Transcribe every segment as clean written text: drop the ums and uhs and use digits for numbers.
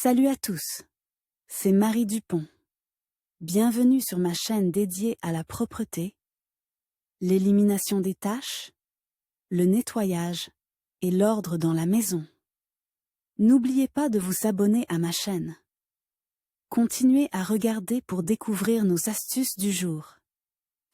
Salut à tous, c'est Marie Dupont. Bienvenue sur ma chaîne dédiée à la propreté, l'élimination des taches, le nettoyage et l'ordre dans la maison. N'oubliez pas de vous abonner à ma chaîne. Continuez à regarder pour découvrir nos astuces du jour.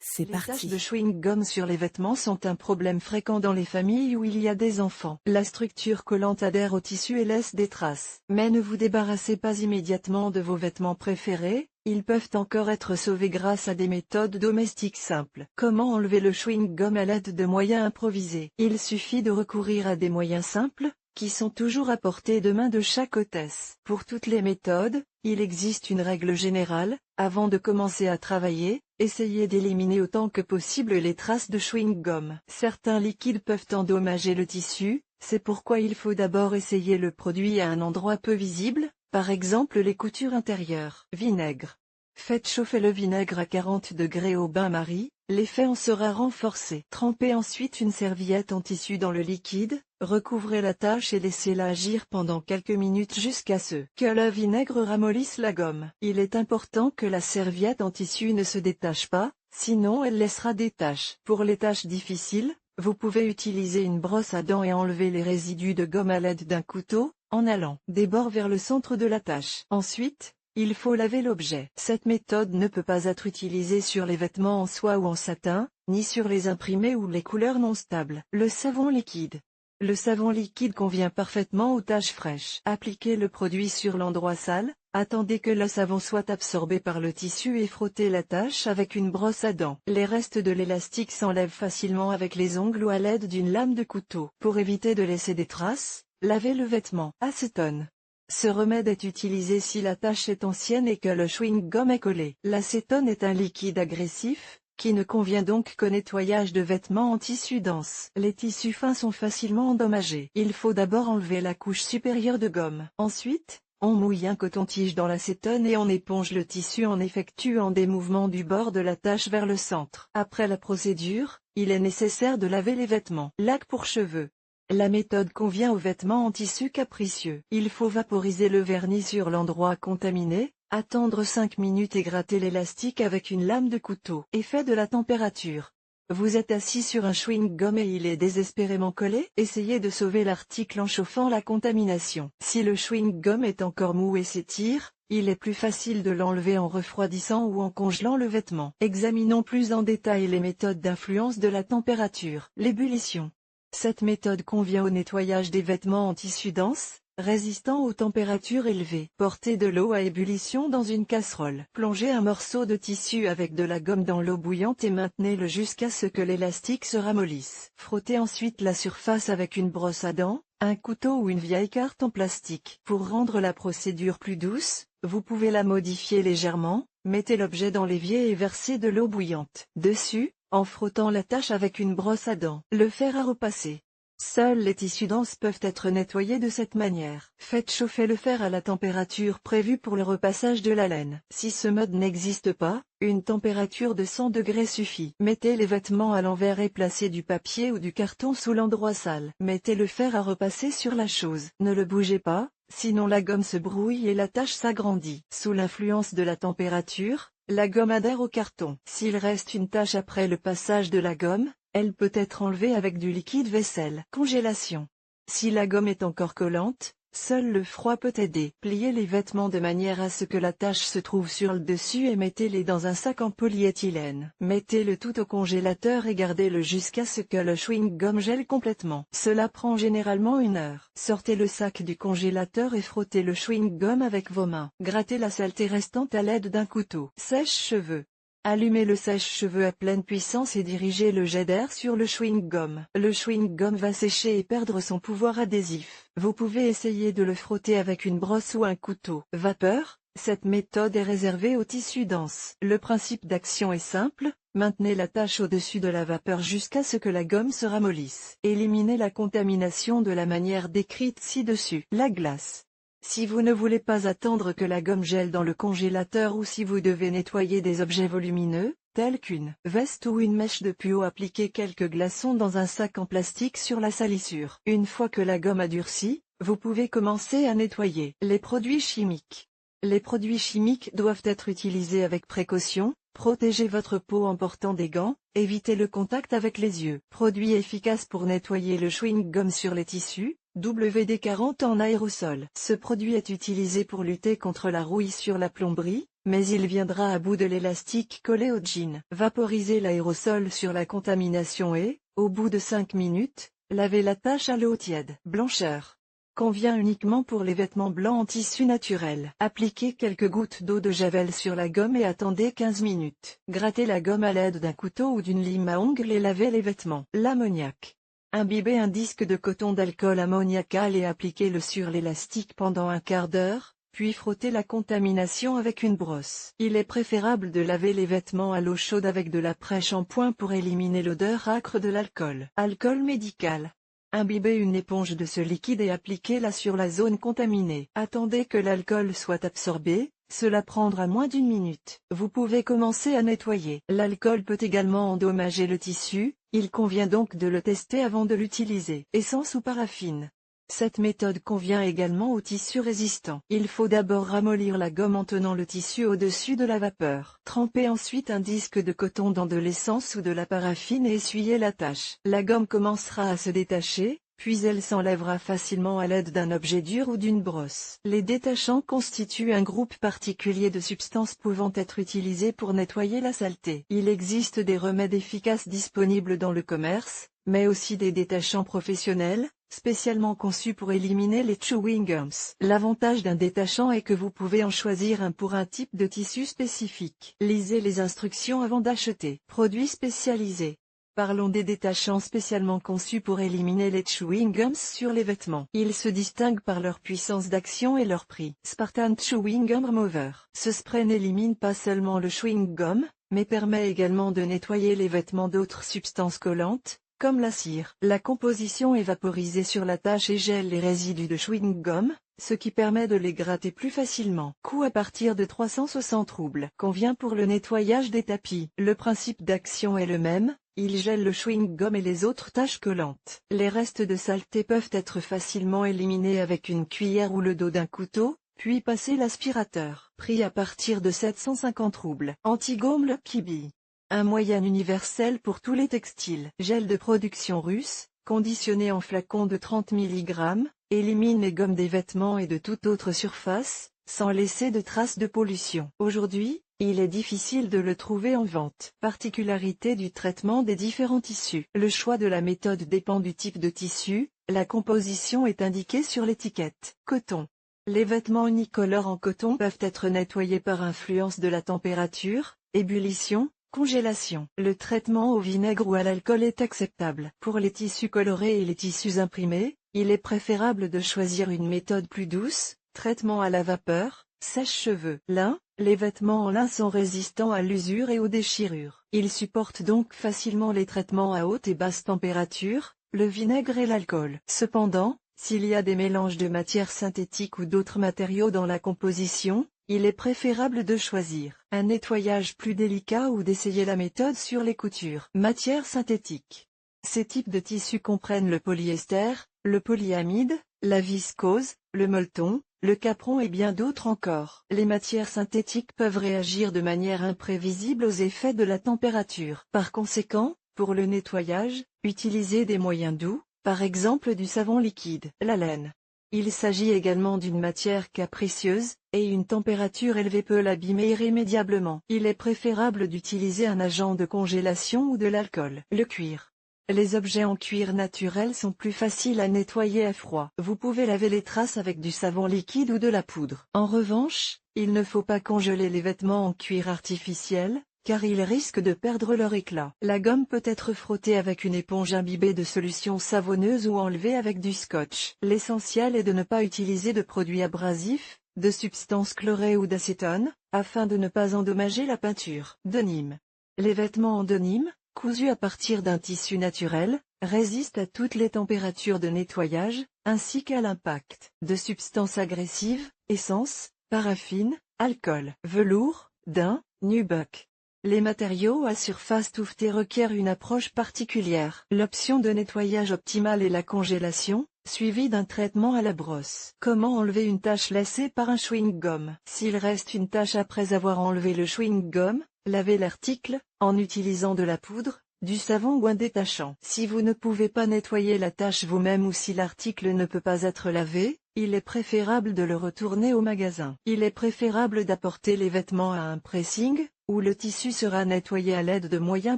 C'est Les taches de parti. chewing-gum sur les vêtements sont un problème fréquent dans les familles où il y a des enfants. La structure collante adhère au tissu et laisse des traces. Mais ne vous débarrassez pas immédiatement de vos vêtements préférés, ils peuvent encore être sauvés grâce à des méthodes domestiques simples. Comment enlever le chewing-gum à l'aide de moyens improvisés? Il suffit de recourir à des moyens simples, qui sont toujours à portée de main de chaque hôtesse. Pour toutes les méthodes, il existe une règle générale: avant de commencer à travailler, essayez d'éliminer autant que possible les traces de chewing-gum. Certains liquides peuvent endommager le tissu, c'est pourquoi il faut d'abord essayer le produit à un endroit peu visible, par exemple les coutures intérieures. Vinaigre. Faites chauffer le vinaigre à 40 degrés au bain-marie, l'effet en sera renforcé. Trempez ensuite une serviette en tissu dans le liquide, recouvrez la tache et laissez-la agir pendant quelques minutes jusqu'à ce que le vinaigre ramollisse la gomme. Il est important que la serviette en tissu ne se détache pas, sinon elle laissera des taches. Pour les tâches difficiles, vous pouvez utiliser une brosse à dents et enlever les résidus de gomme à l'aide d'un couteau, en allant des bords vers le centre de la tache. Ensuite, il faut laver l'objet. Cette méthode ne peut pas être utilisée sur les vêtements en soie ou en satin, ni sur les imprimés ou les couleurs non stables. Le savon liquide. Le savon liquide convient parfaitement aux taches fraîches. Appliquez le produit sur l'endroit sale, attendez que le savon soit absorbé par le tissu et frottez la tache avec une brosse à dents. Les restes de l'élastique s'enlèvent facilement avec les ongles ou à l'aide d'une lame de couteau. Pour éviter de laisser des traces, lavez le vêtement. Acétone. Ce remède est utilisé si la tache est ancienne et que le chewing-gum est collé. L'acétone est un liquide agressif, qui ne convient donc qu'au nettoyage de vêtements en tissu dense. Les tissus fins sont facilement endommagés. Il faut d'abord enlever la couche supérieure de gomme. Ensuite, on mouille un coton-tige dans l'acétone et on éponge le tissu en effectuant des mouvements du bord de la tache vers le centre. Après la procédure, il est nécessaire de laver les vêtements. Laque pour cheveux. La méthode convient aux vêtements en tissu capricieux. Il faut vaporiser le vernis sur l'endroit contaminé, attendre 5 minutes et gratter l'élastique avec une lame de couteau. Effet de la température. Vous êtes assis sur un chewing-gum et il est désespérément collé? Essayez de sauver l'article en chauffant la contamination. Si le chewing-gum est encore mou et s'étire, il est plus facile de l'enlever en refroidissant ou en congelant le vêtement. Examinons plus en détail les méthodes d'influence de la température. L'ébullition. Cette méthode convient au nettoyage des vêtements en tissu dense, résistant aux températures élevées. Portez de l'eau à ébullition dans une casserole. Plongez un morceau de tissu avec de la gomme dans l'eau bouillante et maintenez-le jusqu'à ce que l'élastique se ramollisse. Frottez ensuite la surface avec une brosse à dents, un couteau ou une vieille carte en plastique. Pour rendre la procédure plus douce, vous pouvez la modifier légèrement. Mettez l'objet dans l'évier et versez de l'eau bouillante dessus, en frottant la tache avec une brosse à dents. Le fer à repasser. Seuls les tissus denses peuvent être nettoyés de cette manière. Faites chauffer le fer à la température prévue pour le repassage de la laine. Si ce mode n'existe pas, une température de 100 degrés suffit. Mettez les vêtements à l'envers et placez du papier ou du carton sous l'endroit sale. Mettez le fer à repasser sur la chose. Ne le bougez pas, sinon la gomme se brouille et la tache s'agrandit. Sous l'influence de la température, la gomme adhère au carton. S'il reste une tache après le passage de la gomme, elle peut être enlevée avec du liquide vaisselle. Congélation. Si la gomme est encore collante, seul le froid peut aider. Pliez les vêtements de manière à ce que la tache se trouve sur le dessus et mettez-les dans un sac en polyéthylène. Mettez le tout au congélateur et gardez-le jusqu'à ce que le chewing-gum gèle complètement. Cela prend généralement 1 heure. Sortez le sac du congélateur et frottez le chewing-gum avec vos mains. Grattez la saleté restante à l'aide d'un couteau. Sèche-cheveux. Allumez le sèche-cheveux à pleine puissance et dirigez le jet d'air sur le chewing-gum. Le chewing-gum va sécher et perdre son pouvoir adhésif. Vous pouvez essayer de le frotter avec une brosse ou un couteau. Vapeur. Cette méthode est réservée au tissu dense. Le principe d'action est simple. Maintenez la tache au-dessus de la vapeur jusqu'à ce que la gomme se ramollisse. Éliminez la contamination de la manière décrite ci-dessus. La glace. Si vous ne voulez pas attendre que la gomme gèle dans le congélateur ou si vous devez nettoyer des objets volumineux, tels qu'une veste ou une mèche de puo, appliquez quelques glaçons dans un sac en plastique sur la salissure. Une fois que la gomme a durci, Vous pouvez commencer à nettoyer. Les produits chimiques. Les produits chimiques doivent être utilisés avec précaution. Protégez votre peau en portant des gants, évitez le contact avec les yeux. Produit efficace pour nettoyer le chewing-gum sur les tissus, WD-40 en aérosol. Ce produit est utilisé pour lutter contre la rouille sur la plomberie, mais il viendra à bout de l'élastique collé au jean. Vaporisez l'aérosol sur la contamination et, au bout de 5 minutes, lavez la tache à l'eau tiède. Blancheur. Convient uniquement pour les vêtements blancs en tissu naturel. Appliquez quelques gouttes d'eau de javel sur la gomme et attendez 15 minutes. Grattez la gomme à l'aide d'un couteau ou d'une lime à ongles et lavez les vêtements. L'ammoniac. Imbibez un disque de coton d'alcool ammoniacal et appliquez-le sur l'élastique pendant un quart d'heure, puis frottez la contamination avec une brosse. Il est préférable de laver les vêtements à l'eau chaude avec de l'après-shampoing pour éliminer l'odeur âcre de l'alcool. Alcool médical. Imbibez une éponge de ce liquide et appliquez-la sur la zone contaminée. Attendez que l'alcool soit absorbé, cela prendra moins d'une minute. Vous pouvez commencer à nettoyer. L'alcool peut également endommager le tissu, il convient donc de le tester avant de l'utiliser. Essence ou paraffine. Cette méthode convient également aux tissus résistants. Il faut d'abord ramollir la gomme en tenant le tissu au-dessus de la vapeur. Trempez ensuite un disque de coton dans de l'essence ou de la paraffine et essuyez la tache. La gomme commencera à se détacher, puis elle s'enlèvera facilement à l'aide d'un objet dur ou d'une brosse. Les détachants constituent un groupe particulier de substances pouvant être utilisées pour nettoyer la saleté. Il existe des remèdes efficaces disponibles dans le commerce, mais aussi des détachants professionnels, spécialement conçus pour éliminer les chewing gums. L'avantage d'un détachant est que vous pouvez en choisir un pour un type de tissu spécifique. Lisez les instructions avant d'acheter. Produits spécialisés. Parlons des détachants spécialement conçus pour éliminer les chewing gums sur les vêtements. Ils se distinguent par leur puissance d'action et leur prix. Spartan Chewing Gum Remover. Ce spray n'élimine pas seulement le chewing gum, mais permet également de nettoyer les vêtements d'autres substances collantes, comme la cire. La composition est vaporisée sur la tache et gèle les résidus de chewing-gum, ce qui permet de les gratter plus facilement. Coût à partir de 360 roubles. Convient pour le nettoyage des tapis. Le principe d'action est le même, il gèle le chewing-gum et les autres taches collantes. Les restes de saleté peuvent être facilement éliminés avec une cuillère ou le dos d'un couteau, puis passer l'aspirateur. Prix à partir de 750 roubles. Anti-gomme Lucky Bee. Un moyen universel pour tous les textiles. Gel de production russe, conditionné en flacon de 30 mg, élimine les gommes des vêtements et de toute autre surface, sans laisser de traces de pollution. Aujourd'hui, il est difficile de le trouver en vente. Particularité du traitement des différents tissus. Le choix de la méthode dépend du type de tissu, la composition est indiquée sur l'étiquette. Coton. Les vêtements unicolores en coton peuvent être nettoyés par influence de la température, ébullition, congélation. Le traitement au vinaigre ou à l'alcool est acceptable. Pour les tissus colorés et les tissus imprimés, il est préférable de choisir une méthode plus douce, traitement à la vapeur, sèche-cheveux. Lin, les vêtements en lin sont résistants à l'usure et aux déchirures. Ils supportent donc facilement les traitements à haute et basse température, le vinaigre et l'alcool. Cependant, s'il y a des mélanges de matières synthétiques ou d'autres matériaux dans la composition, il est préférable de choisir un nettoyage plus délicat ou d'essayer la méthode sur les coutures. Matières synthétiques. Ces types de tissus comprennent le polyester, le polyamide, la viscose, le molleton, le capron et bien d'autres encore. Les matières synthétiques peuvent réagir de manière imprévisible aux effets de la température. Par conséquent, pour le nettoyage, utilisez des moyens doux, par exemple du savon liquide. La laine. Il s'agit également d'une matière capricieuse, et une température élevée peut l'abîmer irrémédiablement. Il est préférable d'utiliser un agent de congélation ou de l'alcool. Le cuir. Les objets en cuir naturel sont plus faciles à nettoyer à froid. Vous pouvez laver les traces avec du savon liquide ou de la poudre. En revanche, il ne faut pas congeler les vêtements en cuir artificiel, car ils risquent de perdre leur éclat. La gomme peut être frottée avec une éponge imbibée de solution savonneuse ou enlevée avec du scotch. L'essentiel est de ne pas utiliser de produits abrasifs, de substances chlorées ou d'acétone, afin de ne pas endommager la peinture. Denim. Les vêtements en denim, cousus à partir d'un tissu naturel, résistent à toutes les températures de nettoyage, ainsi qu'à l'impact de substances agressives, essence, paraffine, alcool. Velours, daim, nubuck. Les matériaux à surface touffetée requièrent une approche particulière. L'option de nettoyage optimale est la congélation, suivie d'un traitement à la brosse. Comment enlever une tache laissée par un chewing-gum? S'il reste une tache après avoir enlevé le chewing-gum, lavez l'article, en utilisant de la poudre, du savon ou un détachant. Si vous ne pouvez pas nettoyer la tache vous-même ou si l'article ne peut pas être lavé, il est préférable de le retourner au magasin. Il est préférable d'apporter les vêtements à un pressing, où le tissu sera nettoyé à l'aide de moyens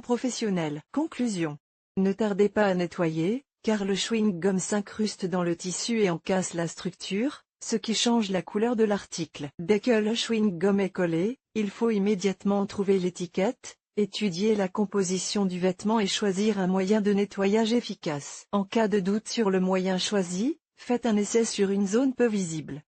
professionnels. Conclusion. Ne tardez pas à nettoyer, car le chewing-gum s'incruste dans le tissu et en casse la structure, ce qui change la couleur de l'article. Dès que le chewing-gum est collé, il faut immédiatement trouver l'étiquette, étudier la composition du vêtement et choisir un moyen de nettoyage efficace. En cas de doute sur le moyen choisi, faites un essai sur une zone peu visible.